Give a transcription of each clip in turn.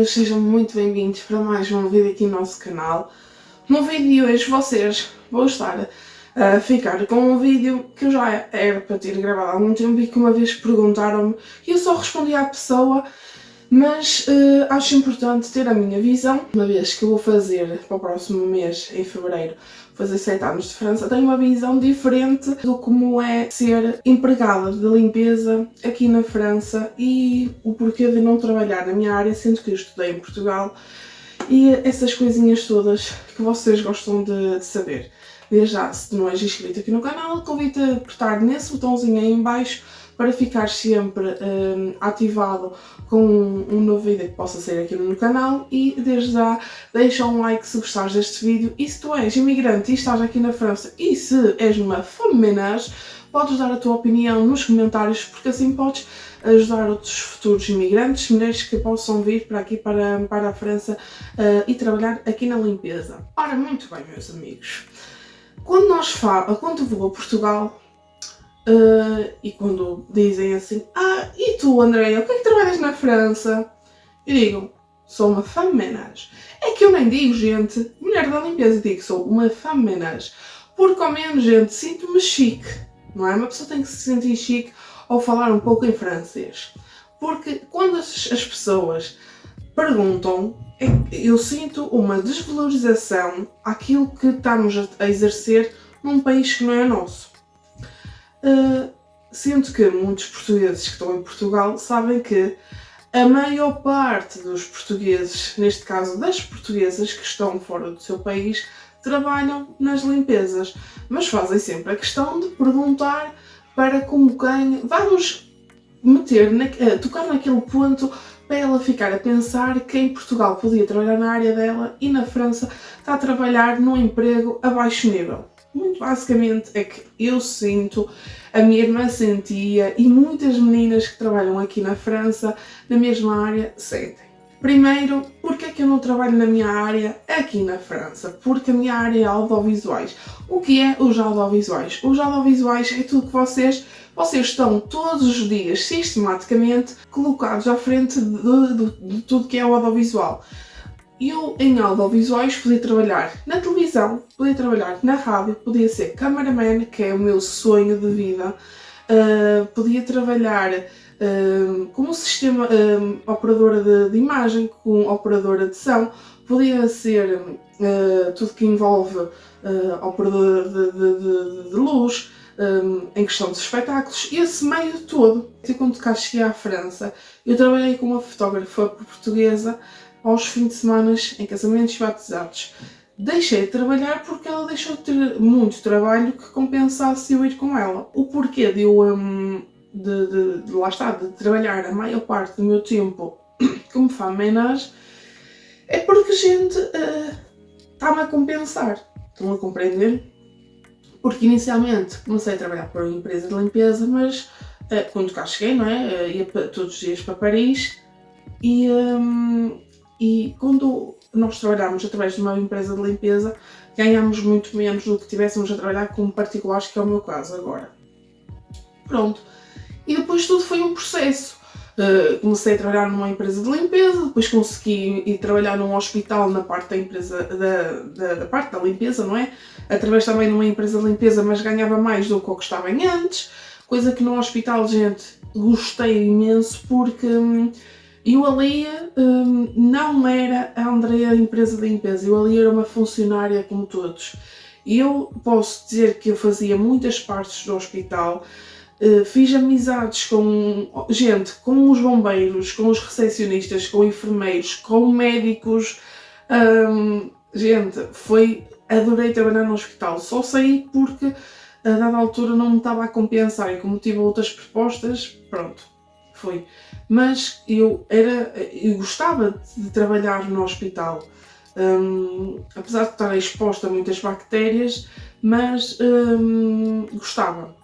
todos, sejam muito bem-vindos para mais um vídeo aqui no nosso canal. No vídeo de hoje vou estar a ficar com um vídeo que eu já era para ter gravado há algum tempo e que uma vez perguntaram-me e eu só respondi à pessoa, mas acho importante ter a minha visão, uma vez que eu vou fazer para o próximo mês, em fevereiro, fazer 7 anos de França, tenho uma visão diferente do como é ser empregada de limpeza aqui na França e o porquê de não trabalhar na minha área, sendo que eu estudei em Portugal, e essas coisinhas todas que vocês gostam de saber. Desde já, se não és inscrito aqui no canal, convido a apertar nesse botãozinho aí em baixo para ficar sempre ativado com um novo vídeo que possa sair aqui no canal, e desde já deixa um like se gostares deste vídeo, e se tu és imigrante e estás aqui na França e se és uma femme ménage, podes dar a tua opinião nos comentários, porque assim podes ajudar outros futuros imigrantes, mulheres que possam vir para aqui para a França e trabalhar aqui na limpeza. Ora, muito bem, meus amigos, quando vou a Portugal, e quando dizem assim, e tu, Andréia, o que é que trabalhas na França? Eu digo, sou uma femme ménage. É que eu nem digo, gente, mulher da limpeza, digo, sou uma femme ménage. Porque ao menos, gente, sinto-me chique, não é? Uma pessoa tem que se sentir chique ao falar um pouco em francês. Porque quando as pessoas perguntam, eu sinto uma desvalorização àquilo que estamos a exercer num país que não é nosso. Sinto que muitos portugueses que estão em Portugal sabem que a maior parte dos portugueses, neste caso das portuguesas que estão fora do seu país, trabalham nas limpezas, mas fazem sempre a questão de perguntar para como quem vamos tocar naquele ponto para ela ficar a pensar que em Portugal podia trabalhar na área dela e na França está a trabalhar num emprego a baixo nível. Muito basicamente é que eu sinto, a minha irmã sentia e muitas meninas que trabalham aqui na França, na mesma área, sentem. Primeiro, porque é que eu não trabalho na minha área aqui na França? Porque a minha área é audiovisuais. O que é os audiovisuais? Os audiovisuais é tudo que vocês estão todos os dias, sistematicamente, colocados à frente de tudo que é o audiovisual. Eu, em audiovisuais, podia trabalhar na televisão, podia trabalhar na rádio, podia ser cameraman, que é o meu sonho de vida, podia trabalhar como sistema operadora de imagem, como operadora de som, podia ser tudo que envolve operadora de luz, em questão de espetáculos, esse meio todo. E quando cá cheguei à França, eu trabalhei com uma fotógrafa portuguesa aos fins de semana em casamentos e batizados. Deixei de trabalhar porque ela deixou de ter muito trabalho que compensasse eu ir com ela. O porquê de eu de trabalhar a maior parte do meu tempo como femme ménage é porque, gente, está-me a compensar. Estão a compreender? Porque inicialmente comecei a trabalhar para uma empresa de limpeza, mas quando cá cheguei, não é? Ia todos os dias para Paris e quando nós trabalhámos através de uma empresa de limpeza, ganhámos muito menos do que tivéssemos a trabalhar como particulares, que é o meu caso agora. Pronto. E depois tudo foi um processo. Comecei a trabalhar numa empresa de limpeza, depois consegui ir trabalhar num hospital na parte da empresa, da parte da limpeza, não é? Através também de uma empresa de limpeza, mas ganhava mais do que eu gostava antes. Coisa que no hospital, gente, gostei imenso, porque eu ali não era a Andréia empresa de limpeza, eu ali era uma funcionária como todos. E eu posso dizer que eu fazia muitas partes do hospital, fiz amizades com gente, com os bombeiros, com os recepcionistas, com enfermeiros, com médicos. Gente, adorei trabalhar no hospital, só saí porque a dada altura não me estava a compensar e como tive outras propostas, pronto, foi. Mas eu gostava de trabalhar no hospital, apesar de estar exposta a muitas bactérias, mas gostava.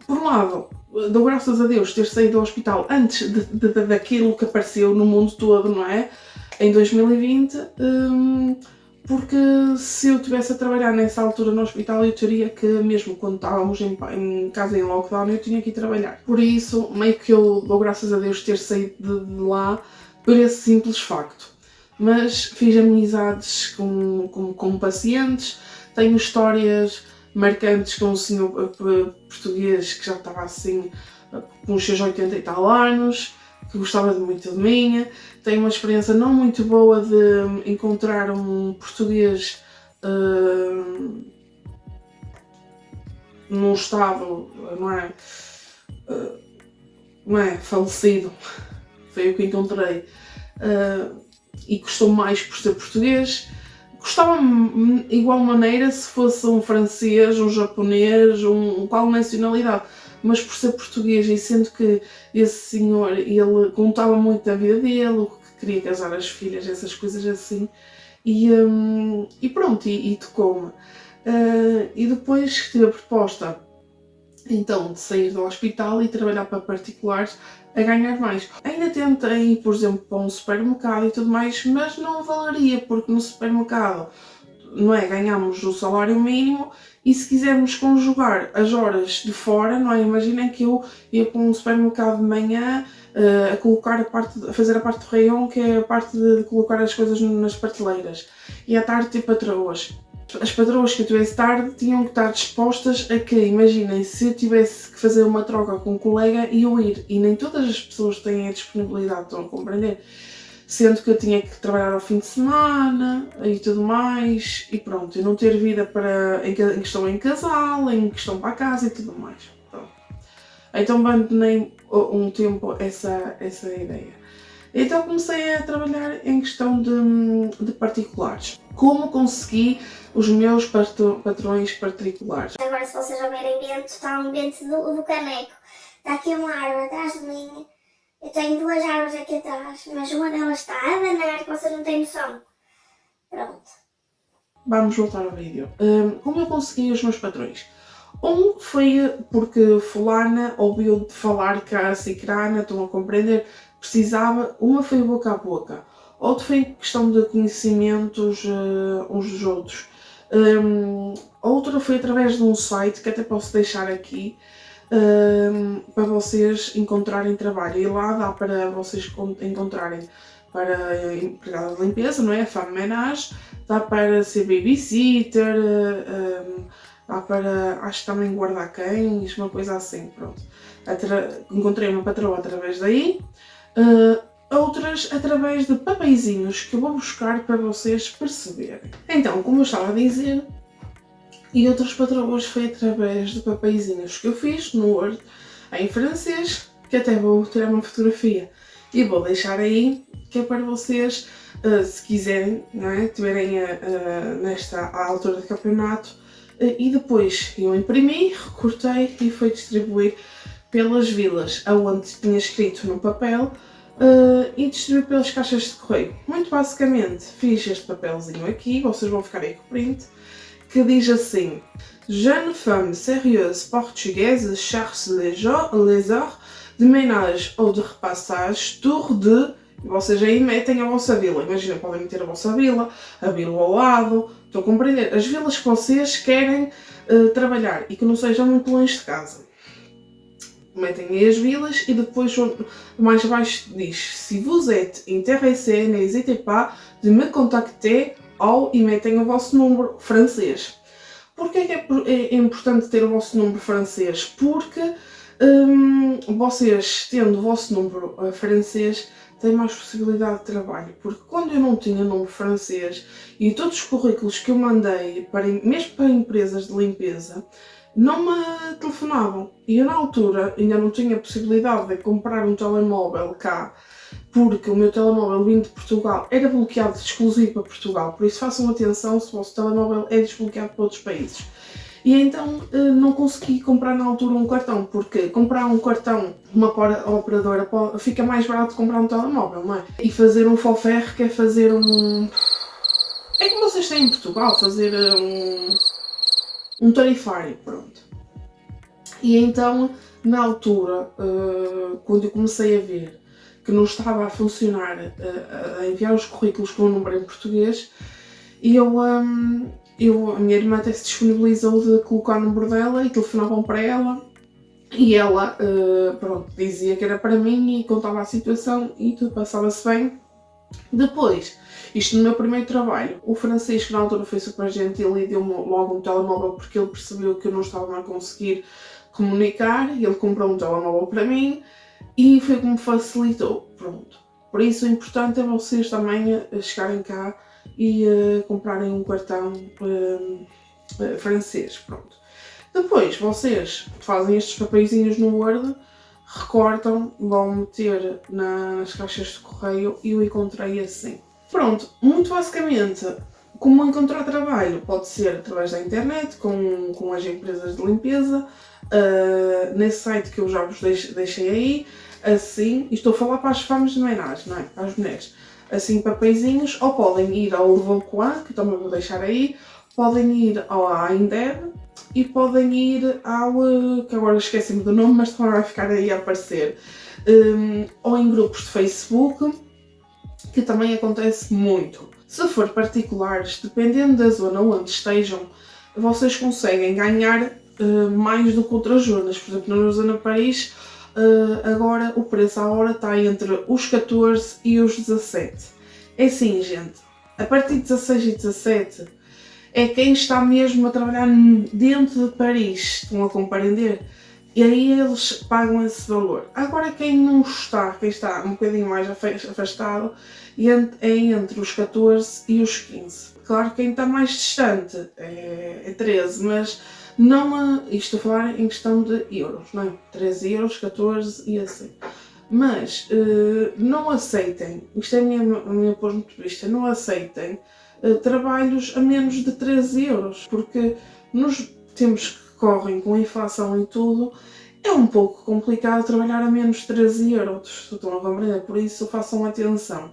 Por um lado, dou graças a Deus ter saído do hospital antes daquilo que apareceu no mundo todo, não é? Em 2020, porque se eu estivesse a trabalhar nessa altura no hospital, eu teria que, mesmo quando estávamos em casa em lockdown, eu tinha que ir trabalhar. Por isso, meio que eu dou graças a Deus ter saído de lá, por esse simples facto. Mas fiz amizades com pacientes, tenho histórias marcantes com um senhor português que já estava assim com os seus 80 e tal anos, que gostava muito de mim. Tenho uma experiência não muito boa de encontrar um português num estado, não é falecido, foi o que encontrei, e gostou mais por ser português. Gostava de igual maneira se fosse um francês, um japonês, qual nacionalidade, mas por ser português, e sendo que esse senhor, ele contava muito da vida dele, o que queria casar as filhas, essas coisas assim, e pronto, e tocou-me. E depois tive a proposta então de sair do hospital e trabalhar para particulares a ganhar mais. Ainda tentei ir, por exemplo, para um supermercado e tudo mais, mas não valeria, porque no supermercado, não é, ganhamos o salário mínimo e se quisermos conjugar as horas de fora, não é, imaginem que eu ia para um supermercado de manhã a colocar a fazer a parte do rayon, que é a parte de colocar as coisas nas prateleiras, e à tarde ter patroas. As patroas que eu tivesse tarde tinham que estar dispostas a que, imaginem, se eu tivesse que fazer uma troca com um colega e eu ir, e nem todas as pessoas têm a disponibilidade, estão a compreender? Sendo que eu tinha que trabalhar ao fim de semana e tudo mais, e pronto, e não ter vida em questão em casal, em questão para a casa e tudo mais. Pronto. Então abandonei um tempo essa ideia. Então comecei a trabalhar em questão de particulares. Como consegui os meus patrões particulares? Agora, se vocês ouvirem vento, está um vento do caneco. Está aqui uma árvore atrás de mim. Eu tenho duas árvores aqui atrás, mas uma delas está a danar, que vocês não têm noção. Pronto. Vamos voltar ao vídeo. Como eu consegui os meus patrões? Um foi porque fulana ouviu falar que a cicrana, estão a compreender, precisava. Uma foi boca a boca. Outro foi questão de conhecimentos uns dos outros. Outra foi através de um site que até posso deixar aqui, para vocês encontrarem trabalho, e lá dá para vocês encontrarem para empregada de limpeza, não é? Femme ménage, dá para ser babysitter, dá para, acho que também guarda-cães, uma coisa assim, pronto. Encontrei uma patroa através daí, outras através de papeizinhos que eu vou buscar para vocês perceberem. Então, como eu estava a dizer, e outras patroas foi através de papeizinhos que eu fiz no Word em francês, que até vou tirar uma fotografia e vou deixar aí, que é para vocês, se quiserem, não é, tiverem nesta altura do campeonato, e depois eu imprimi, recortei e fui distribuir pelas vilas, aonde tinha escrito no papel, e distribuí pelas caixas de correio. Muito basicamente fiz este papelzinho aqui, vocês vão ficar aí com o print, que diz assim: Jeune femme sérieuse portugaise cherche les heures de ménage ou de repassage tour de... Vocês aí metem a vossa vila, imagina, podem meter a vossa vila, a vila ao lado, estão a compreender? As vilas que vocês querem trabalhar e que não sejam muito longe de casa. Metem aí as vilas e depois mais abaixo diz: Si vous êtes intéressé, n'hésitez pas de me contacter, ou e metem o vosso número francês. Porquê que é importante ter o vosso número francês? Porque vocês, tendo o vosso número francês, têm mais possibilidade de trabalho. Porque quando eu não tinha número francês e todos os currículos que eu mandei, mesmo para empresas de limpeza, não me telefonavam. E eu na altura ainda não tinha possibilidade de comprar um telemóvel cá, porque o meu telemóvel vindo de Portugal era bloqueado exclusivo para Portugal, por isso façam atenção se o vosso telemóvel é desbloqueado para outros países. E então não consegui comprar na altura um cartão, porque comprar um cartão numa operadora fica mais barato que comprar um telemóvel, não é? E fazer um FOFR, que é fazer um... É como vocês têm em Portugal, fazer um tarifário, pronto. E então, na altura, quando eu comecei a ver que não estava a funcionar, a enviar os currículos com o número em português, e a minha irmã até se disponibilizou de colocar o número dela e telefonavam para ela E ela, pronto, dizia que era para mim e contava a situação e tudo passava-se bem. Depois, isto no meu primeiro trabalho, o Francisco na altura foi super gentil e deu-me logo um telemóvel porque ele percebeu que eu não estava a conseguir comunicar e ele comprou um telemóvel para mim e foi como facilitou, pronto. Por isso o importante é vocês também chegarem cá e comprarem um cartão francês, pronto. Depois vocês fazem estes papeizinhos no Word, recortam, vão meter nas caixas de correio e eu encontrei assim. Pronto, muito basicamente, como encontrar trabalho pode ser através da internet, com as empresas de limpeza, nesse site que eu já vos deixei aí, assim, e estou a falar para as femmes de menage, não é? Para as mulheres. Assim, papeizinhos, ou podem ir ao Le Bon Coin, que também vou deixar aí, podem ir à Indeed e podem ir ao, que agora esqueci-me do nome, mas também vai ficar aí a aparecer, ou em grupos de Facebook, que também acontece muito. Se for particulares, dependendo da zona onde estejam, vocês conseguem ganhar mais do que outras zonas. Por exemplo, na zona de Paris, agora o preço à hora está entre os 14 e os 17. É assim, gente, a partir de 16 e 17 é quem está mesmo a trabalhar dentro de Paris, estão a compreender? E aí eles pagam esse valor. Agora quem não está, quem está um bocadinho mais afastado, é entre os 14 e os 15. Claro que quem está mais distante é 13, mas não, isto a falar em questão de euros, não é? 13 euros, 14 e assim. Mas não aceitem, isto é o meu ponto de vista, não aceitem trabalhos a menos de 13 euros, porque nos tempos que correm com a inflação e tudo, é um pouco complicado trabalhar a menos de 13 euros, estão a compreender? Por isso façam atenção.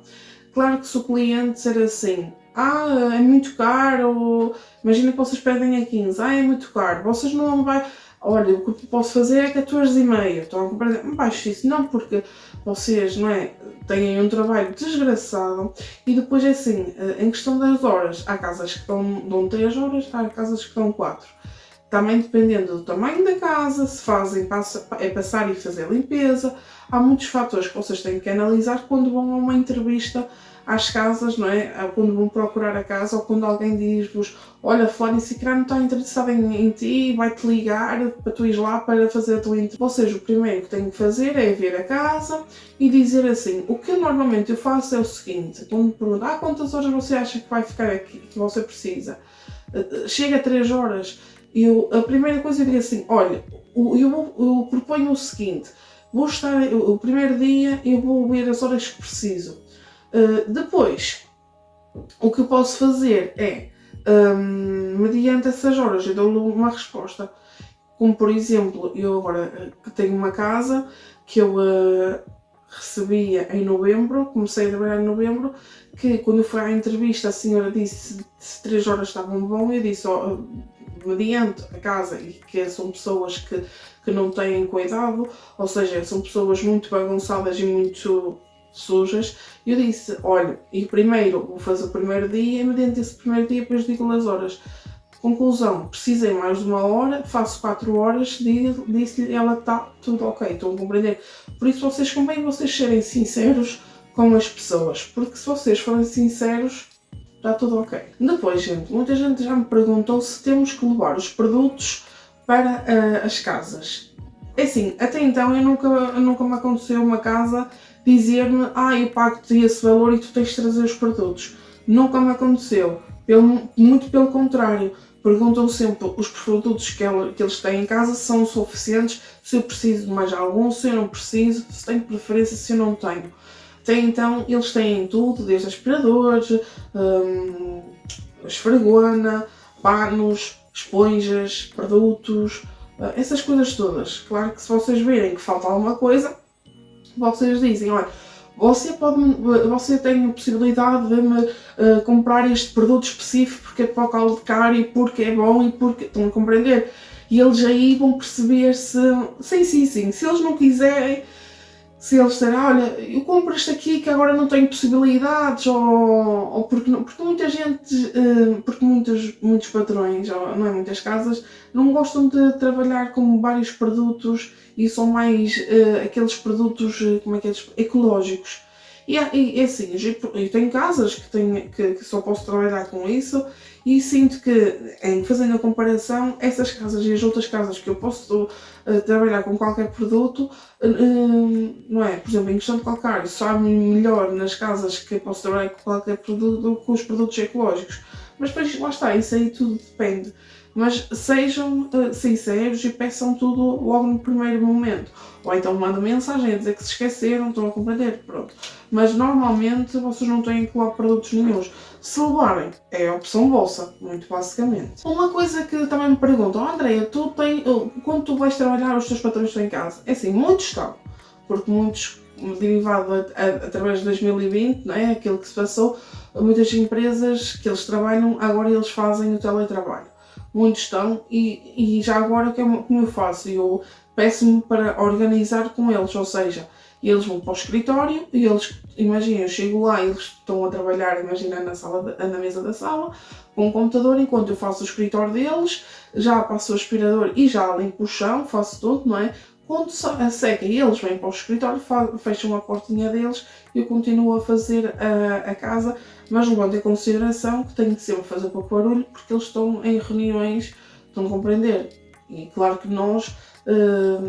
Claro que se o cliente disser assim, é muito caro, imagina que vocês pedem a 15, é muito caro, vocês não vão, olha, o que posso fazer é 14,5, estão a compreender? Baixo isso, não, porque vocês, não é, têm um trabalho desgraçado e depois é assim, em questão das horas, há casas que dão 3 horas, há casas que dão 4. Também dependendo do tamanho da casa, se fazem, é passar e fazer limpeza, há muitos fatores que vocês têm que analisar quando vão a uma entrevista às casas, não é? Quando vão procurar a casa ou quando alguém diz-vos, olha, fulano se calhar não está interessado em ti, vai-te ligar para tu ir lá para fazer a tua entrevista. Ou seja, o primeiro que tenho que fazer é ver a casa e dizer assim, o que normalmente eu faço é o seguinte, quando me perguntam, quantas horas você acha que vai ficar aqui, que você precisa? Chega a 3 horas. A primeira coisa eu digo assim, olha, eu proponho o seguinte, vou estar, o primeiro dia eu vou ver as horas que preciso. Depois, o que eu posso fazer é, mediante essas horas, eu dou-lhe uma resposta. Como por exemplo, eu agora que tenho uma casa que eu recebia em novembro, comecei a trabalhar em novembro, que quando eu fui à entrevista a senhora disse se 3 horas estavam bom, eu disse, mediante a casa, e que são pessoas que não têm cuidado, ou seja, são pessoas muito bagunçadas e muito sujas, eu disse, olha, e primeiro vou fazer o primeiro dia, e mediante esse primeiro dia depois digo-lhe as horas. Conclusão, precisei mais de 1 hora, faço 4 horas, disse-lhe, ela está tudo ok, estão a compreender? Por isso vocês convém vocês serem sinceros com as pessoas, porque se vocês forem sinceros, está tudo ok. Depois, gente, muita gente já me perguntou se temos que levar os produtos para as casas. É assim, até então eu nunca me aconteceu uma casa dizer-me eu pago-te esse valor e tu tens de trazer os produtos. Nunca me aconteceu. Muito pelo contrário. Perguntam sempre os produtos que eles têm em casa se são suficientes, se eu preciso de mais algum, se eu não preciso, se tenho preferência, se eu não tenho. Até então eles têm tudo, desde aspiradores, esfregona, panos, esponjas, produtos, essas coisas todas. Claro que se vocês virem que falta alguma coisa, vocês dizem, olha, você tem a possibilidade de me comprar este produto específico porque é para o caldo de cárie, porque é bom e porque... Estão a compreender? E eles aí vão perceber se... Sim, se eles não quiserem, se eles disserem, olha, eu compro isto aqui que agora não tenho possibilidades, ou porque, não, porque muita gente, porque muitos patrões, ou não é, muitas casas, não gostam de trabalhar com vários produtos e são mais aqueles produtos, como é que é, ecológicos. E assim, eu tenho casas que só posso trabalhar com isso e sinto que, fazendo a comparação, essas casas e as outras casas que eu posso trabalhar com qualquer produto, não é? Por exemplo, em questão de calcário, sabe melhor nas casas que posso trabalhar com qualquer produto do que com os produtos ecológicos. Mas depois, lá está, isso aí tudo depende. Mas sejam sinceros e peçam tudo logo no primeiro momento. Ou então mandam mensagem a dizer que se esqueceram, estão a compreender, pronto. Mas normalmente vocês não têm que levar produtos nenhuns. Se levarem, é a opção vossa, muito basicamente. Uma coisa que também me perguntam, Andréia, quando tu vais trabalhar, os teus patrões estão em casa? É assim, muitos estão, porque muitos, derivado através de 2020, não é? Aquilo que se passou, muitas empresas que eles trabalham, agora eles fazem o teletrabalho. Muitos estão, e já agora como eu faço? Eu peço-me para organizar com eles, ou seja, eles vão para o escritório e eles, imagina, eu chego lá e eles estão a trabalhar, imagina, na mesa da sala, com o computador, enquanto eu faço o escritório deles, já passo o aspirador e já limpo o chão, faço tudo, não é? Quando seca e eles vêm para o escritório, fecham a portinha deles e eu continuo a fazer a casa, mas levando em consideração que tenho que sempre fazer pouco barulho porque eles estão em reuniões, estão a compreender? E claro que nós,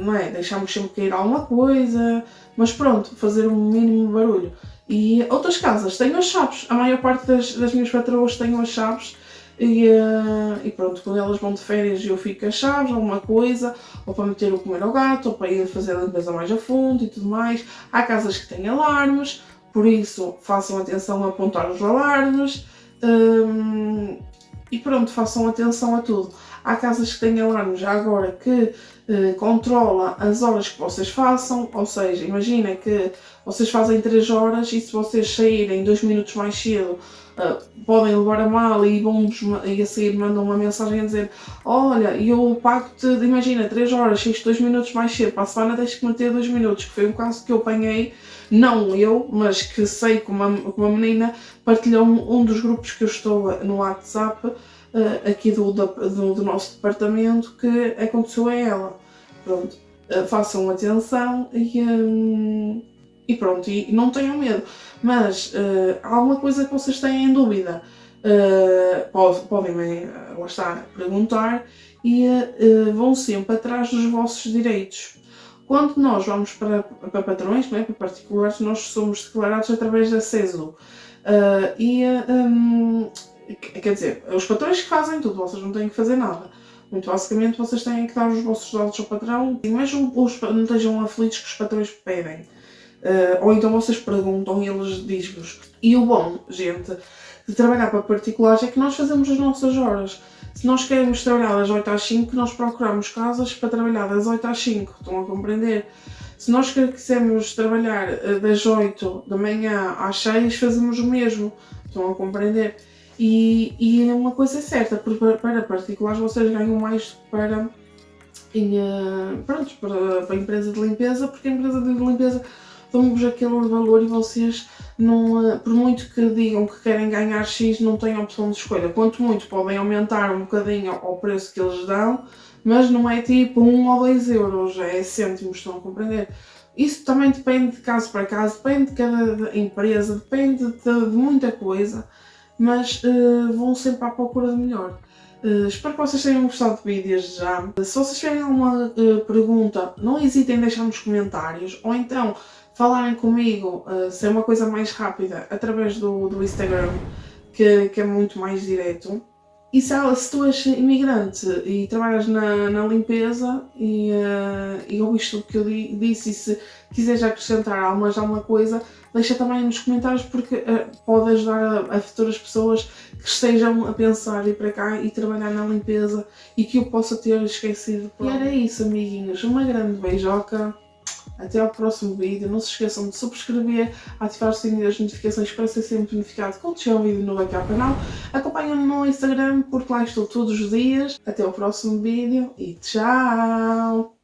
não é, deixamos sempre cair alguma coisa, mas pronto, fazer um mínimo barulho. E outras casas têm as chaves, a maior parte das minhas patroas têm as chaves. E pronto, quando elas vão de férias eu fico com as chaves, alguma coisa, ou para meter o comer ao gato, ou para ir fazer a limpeza mais a fundo e tudo mais. Há casas que têm alarmes, por isso façam atenção a apontar os alarmes, e pronto, façam atenção a tudo. Há casas que têm alarmes já agora que controla as horas que vocês façam, ou seja, imagina que vocês fazem 3 horas e se vocês saírem 2 minutos mais cedo, podem levar a mal e a seguir mandam uma mensagem a dizer, olha, eu pago-te, imagina, 3 horas, saíste 2 minutos mais cedo, para a semana tens que meter 2 minutos, que foi um caso que eu apanhei, não eu, mas que sei que uma menina partilhou um dos grupos que eu estou no WhatsApp, aqui do nosso departamento, que aconteceu a ela. Pronto, façam atenção e pronto, e não tenham medo. Mas há alguma coisa que vocês têm em dúvida, podem lá estar, perguntar e vão sempre atrás dos vossos direitos. Quando nós vamos para patrões, não é, para particulares, nós somos declarados através da CESU. Quer dizer, os patrões que fazem tudo, vocês não têm que fazer nada. Muito basicamente, vocês têm que dar os vossos dados ao patrão e mesmo não estejam aflitos que os patrões pedem. Ou então vocês perguntam e eles dizem-vos. E o bom, gente, de trabalhar para particulares é que nós fazemos as nossas horas. Se nós queremos trabalhar das 8 às 5, nós procuramos casas para trabalhar das 8 às 5, estão a compreender? Se nós quisermos trabalhar das 8 da manhã às 6, fazemos o mesmo, estão a compreender? E uma coisa é certa, para particulares vocês ganham mais para a empresa de limpeza, porque a empresa de limpeza dão-vos aquele valor e vocês, não, por muito que digam que querem ganhar X, não têm opção de escolha. Quanto muito podem aumentar um bocadinho ao preço que eles dão, mas não é tipo 1 ou 2 euros, é cêntimos, estão a compreender? Isso também depende de caso para caso, depende de cada empresa, depende de muita coisa, mas vão sempre à procura de melhor. Espero que vocês tenham gostado de vídeos já. Se vocês tiverem alguma pergunta, não hesitem em deixar nos comentários, ou então falarem comigo, se é uma coisa mais rápida, através do Instagram, que é muito mais direto. E se tu és imigrante e trabalhas na limpeza e ouviste o que eu disse, e se quiseres acrescentar alguma coisa, deixa também nos comentários, porque pode ajudar a futuras pessoas que estejam a pensar ir para cá e trabalhar na limpeza e que eu possa ter esquecido. E era isso, amiguinhos. Uma grande beijoca. Até ao próximo vídeo. Não se esqueçam de subscrever, ativar o sininho das notificações para ser sempre notificado quando chegar um vídeo novo aqui ao canal. Acompanhem-me no Instagram, porque lá estou todos os dias. Até ao próximo vídeo e tchau!